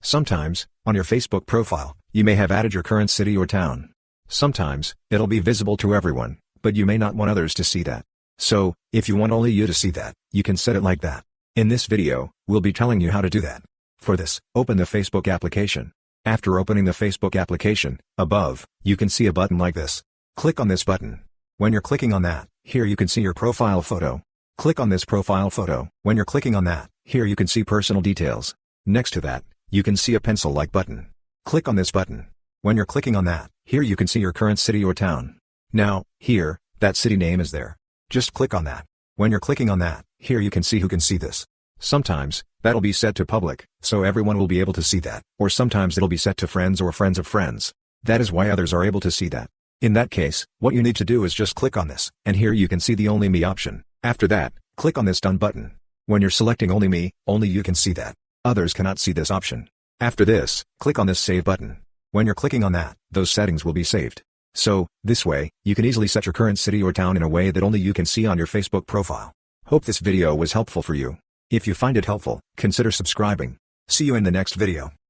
Sometimes, on your Facebook profile, you may have added your current city or town. Sometimes, it'll be visible to everyone, but you may not want others to see that. So, if you want only you to see that, you can set it like that. In this video, we'll be telling you how to do that. For this, open the Facebook application. After opening the Facebook application, above, you can see a button like this. Click on this button. When you're clicking on that, here you can see your profile photo. Click on this profile photo. When you're clicking on that, here you can see personal details. Next to that, you can see a pencil-like button. Click on this button. When you're clicking on that, here you can see your current city or town. Now, here, that city name is there. Just click on that. When you're clicking on that, here you can see who can see this. Sometimes, that'll be set to public, so everyone will be able to see that, or sometimes it'll be set to friends or friends of friends. That is why others are able to see that. In that case, what you need to do is just click on this, and here you can see the Only Me option. After that, click on this Done button. When you're selecting Only Me, only you can see that. Others cannot see this option. After this, click on this Save button. When you're clicking on that, those settings will be saved. So, this way, you can easily set your current city or town in a way that only you can see on your Facebook profile. Hope this video was helpful for you. If you find it helpful, consider subscribing. See you in the next video.